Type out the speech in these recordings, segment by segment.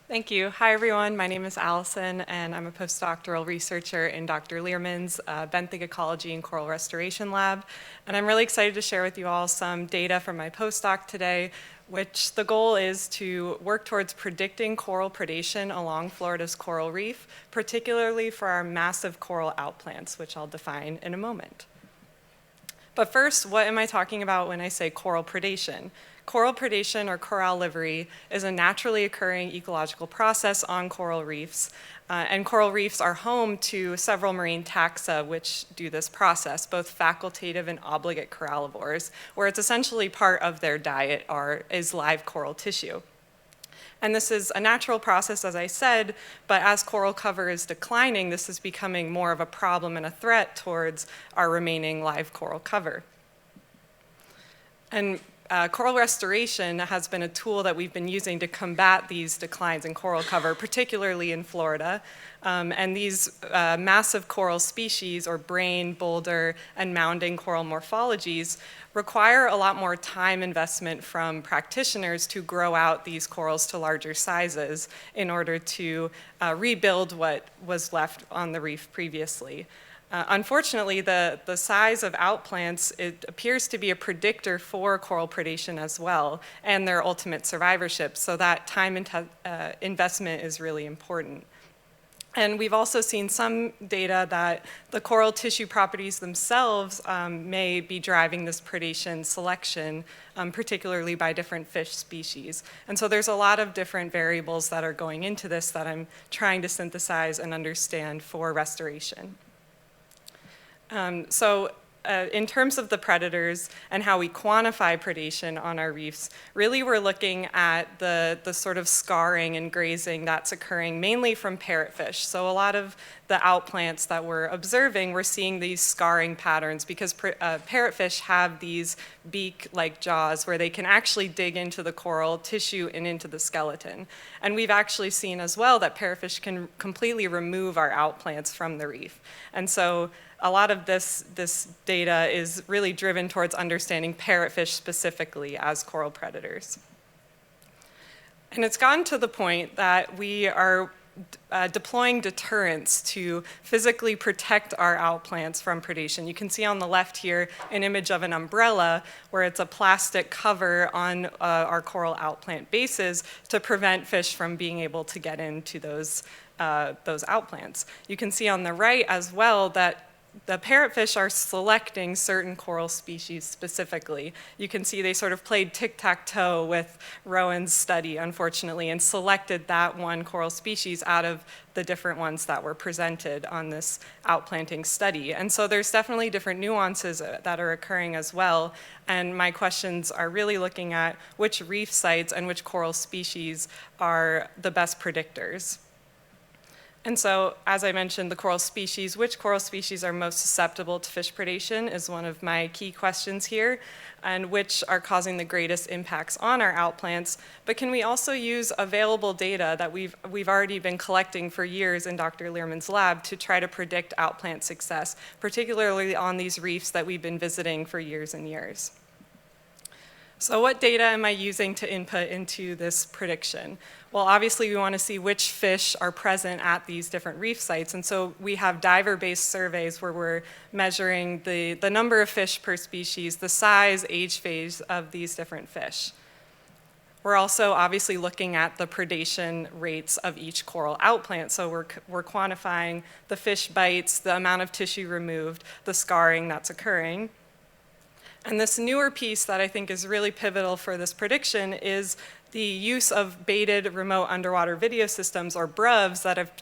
Thank you. Hi, everyone. My name is Allyson, and I'm a postdoctoral researcher in Dr. Lirman's benthic ecology and coral restoration lab. And I'm really excited to share with you all some data from my postdoc today, which the goal is to work towards predicting coral predation along Florida's coral reef, particularly for our massive coral outplants, which I'll define in a moment. But first, what am I talking about when I say coral predation? Coral predation, or corallivory, is a naturally occurring ecological process on coral reefs. And coral reefs are home to several marine taxa which do this process, both facultative and obligate corallivores, where it's essentially part of their diet is live coral tissue. And this is a natural process, as I said, but as coral cover is declining, this is becoming more of a problem and a threat towards our remaining live coral cover. And coral restoration has been a tool that we've been using to combat these declines in coral cover, particularly in Florida. And these massive coral species, or brain, boulder, and mounding coral morphologies, require a lot more time investment from practitioners to grow out these corals to larger sizes in order to rebuild what was left on the reef previously. Unfortunately, the size of outplants, it appears to be a predictor for coral predation as well, and their ultimate survivorship, so that time investment is really important. And we've also seen some data that the coral tissue properties themselves may be driving this predation selection, particularly by different fish species. And so there's a lot of different variables that are going into this that I'm trying to synthesize and understand for restoration. In terms of the predators and how we quantify predation on our reefs, really we're looking at the sort of scarring and grazing that's occurring mainly from parrotfish. So a lot of the outplants that we're observing, we're seeing these scarring patterns because parrotfish have these beak-like jaws where they can actually dig into the coral tissue and into the skeleton. And we've actually seen as well that parrotfish can completely remove our outplants from the reef. And so a lot of this data is really driven towards understanding parrotfish specifically as coral predators. And it's gotten to the point that we are deploying deterrents to physically protect our outplants from predation. You can see on the left here an image of an umbrella where it's a plastic cover on our coral outplant bases to prevent fish from being able to get into those outplants. You can see on the right as well that the parrotfish are selecting certain coral species specifically. You can see they sort of played tic-tac-toe with Rowan's study, unfortunately, and selected that one coral species out of the different ones that were presented on this outplanting study. And so there's definitely different nuances that are occurring as well. And my questions are really looking at which reef sites and which coral species are the best predictors. And so, as I mentioned, the coral species, which coral species are most susceptible to fish predation is one of my key questions here, and which are causing the greatest impacts on our outplants. But can we also use available data that we've already been collecting for years in Dr. Lirman's lab to try to predict outplant success, particularly on these reefs that we've been visiting for years and years? So what data am I using to input into this prediction? Well, obviously we want to see which fish are present at these different reef sites. And so we have diver-based surveys where we're measuring the number of fish per species, the size, age phase of these different fish. We're also obviously looking at the predation rates of each coral outplant. So we're quantifying the fish bites, the amount of tissue removed, the scarring that's occurring. And this newer piece that I think is really pivotal for this prediction is the use of baited remote underwater video systems, or BRUVs, that have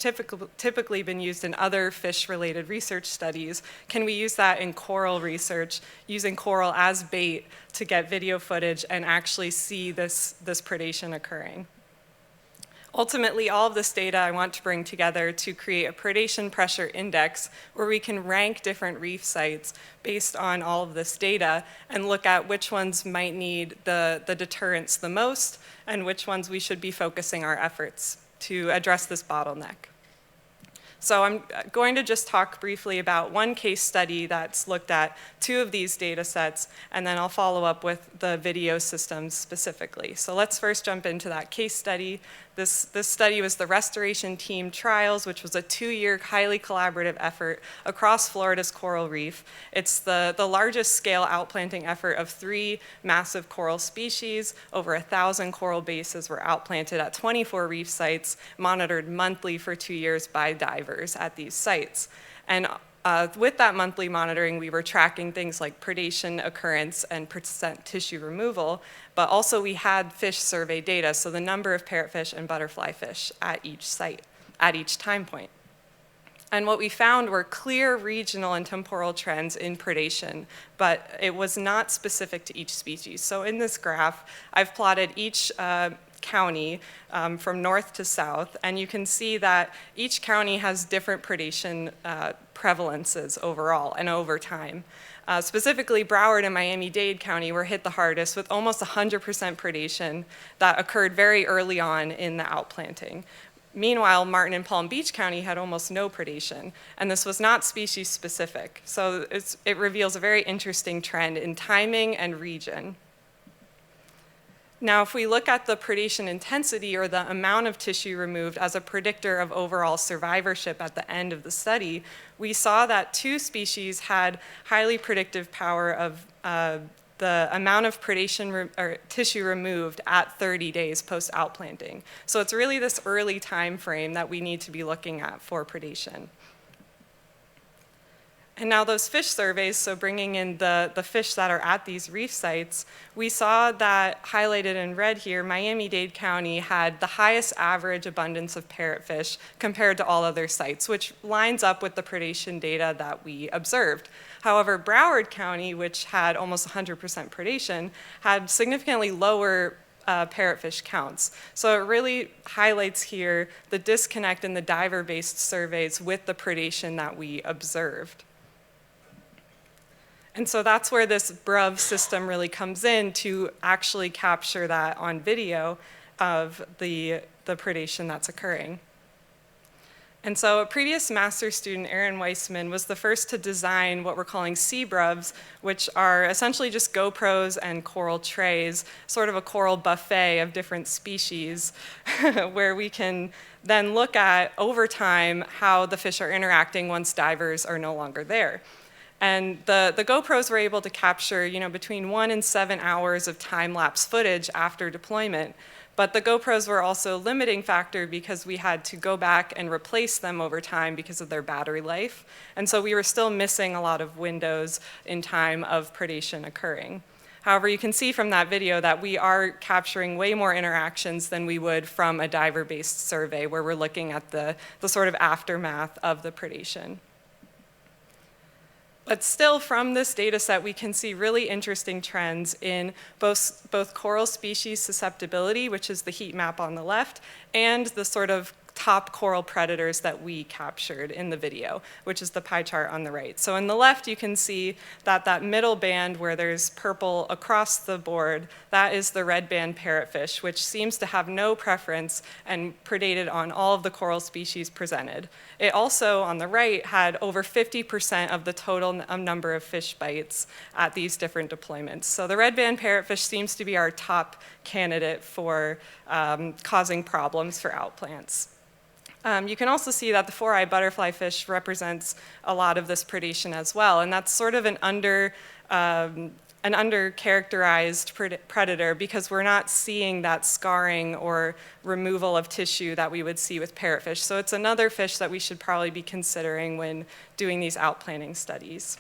typically been used in other fish-related research studies. Can we use that in coral research, using coral as bait to get video footage and actually see this predation occurring? Ultimately, all of this data I want to bring together to create a predation pressure index where we can rank different reef sites based on all of this data and look at which ones might need the deterrents the most and which ones we should be focusing our efforts to address this bottleneck. So I'm going to just talk briefly about one case study that's looked at 2 of these data sets, and then I'll follow up with the video systems specifically. So let's first jump into that case study. This study was the Restoration Team Trials, which was a 2-year highly collaborative effort across Florida's coral reef. It's the largest scale outplanting effort of 3 massive coral species. Over 1,000 coral bases were outplanted at 24 reef sites, monitored monthly for 2 years by divers at these sites. And with that monthly monitoring, we were tracking things like predation occurrence and percent tissue removal, but also we had fish survey data, so the number of parrotfish and butterfly fish at each site, at each time point. And what we found were clear regional and temporal trends in predation, but it was not specific to each species. So in this graph, I've plotted each county from north to south, and you can see that each county has different predation prevalences overall and over time. Specifically, Broward and Miami-Dade County were hit the hardest with almost 100% predation that occurred very early on in the outplanting. Meanwhile, Martin and Palm Beach County had almost no predation, and this was not species specific. So it reveals a very interesting trend in timing and region. Now, if we look at the predation intensity or the amount of tissue removed as a predictor of overall survivorship at the end of the study, we saw that 2 species had highly predictive power of the amount of predation or tissue removed at 30 days post-outplanting. So it's really this early time frame that we need to be looking at for predation. And now those fish surveys, so bringing in the fish that are at these reef sites, we saw that highlighted in red here, Miami-Dade County had the highest average abundance of parrotfish compared to all other sites, which lines up with the predation data that we observed. However, Broward County, which had almost 100% predation, had significantly lower parrotfish counts. So it really highlights here the disconnect in the diver-based surveys with the predation that we observed. And so that's where this BRUV system really comes in to actually capture that on video of the predation that's occurring. And so a previous master's student, Erin Weisman, was the first to design what we're calling CBRUVs, which are essentially just GoPros and coral trays, sort of a coral buffet of different species, where we can then look at, over time, how the fish are interacting once divers are no longer there. And the GoPros were able to capture, between 1 and 7 hours of time-lapse footage after deployment. But the GoPros were also a limiting factor because we had to go back and replace them over time because of their battery life. And so we were still missing a lot of windows in time of predation occurring. However, you can see from that video that we are capturing way more interactions than we would from a diver-based survey where we're looking at the sort of aftermath of the predation. But still, from this data set, we can see really interesting trends in both coral species susceptibility, which is the heat map on the left, and the sort of top coral predators that we captured in the video, which is the pie chart on the right. So on the left, you can see that that middle band where there's purple across the board, that is the red band parrotfish, which seems to have no preference and predated on all of the coral species presented. It also, on the right, had over 50% of the total number of fish bites at these different deployments. So the red band parrotfish seems to be our top candidate for causing problems for outplants. You can also see that the 4-eyed butterfly fish represents a lot of this predation as well, and that's sort of an under-characterized predator because we're not seeing that scarring or removal of tissue that we would see with parrotfish. So it's another fish that we should probably be considering when doing these outplanting studies.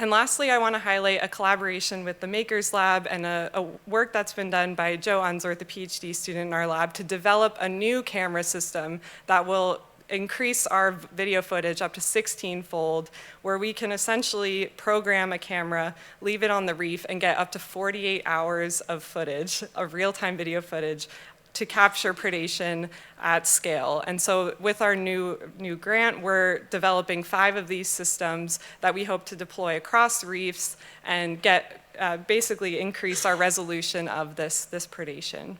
And lastly, I want to highlight a collaboration with the Makers Lab and a work that's been done by Joe Unsworth, a Ph.D. student in our lab, to develop a new camera system that will increase our video footage up to 16-fold, where we can essentially program a camera, leave it on the reef, and get up to 48 hours of footage, of real-time video footage, to capture predation at scale. And so with our new grant, we're developing 5 of these systems that we hope to deploy across reefs and get basically increase our resolution of this predation.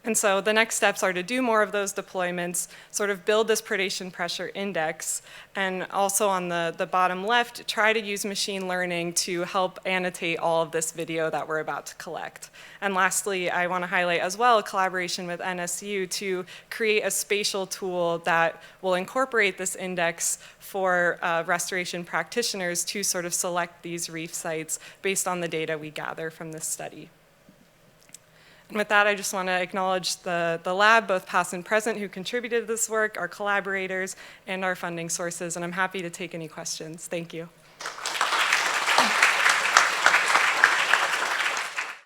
And so the next steps are to do more of those deployments, sort of build this predation pressure index, and also on the bottom left, try to use machine learning to help annotate all of this video that we're about to collect. And lastly, I want to highlight as well a collaboration with NSU to create a spatial tool that will incorporate this index for restoration practitioners to sort of select these reef sites based on the data we gather from this study. And with that, I just want to acknowledge the lab, both past and present, who contributed to this work, our collaborators, and our funding sources. And I'm happy to take any questions. Thank you.